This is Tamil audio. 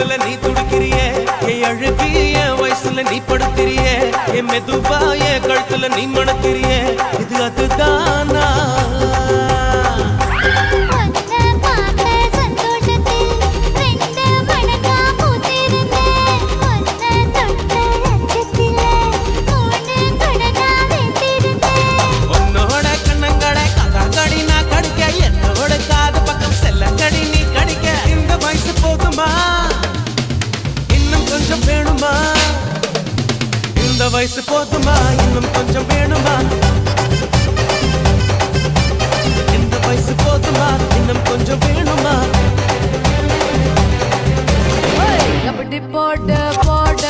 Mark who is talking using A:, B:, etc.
A: தொடுறதுல நீ துடிக்கிறியே என் அழுகி என் வயசுல நீ படுத்திரியே என் மெதுவா என் கழுத்துல நீ மணக்கிறியே இது அதுதானா இந்த வயசு போதுமா இன்னும் கொஞ்சம் வேணுமா இந்த வயசு போதுமா இன்னும் கொஞ்சம் வேணுமா
B: அப்படி போட போட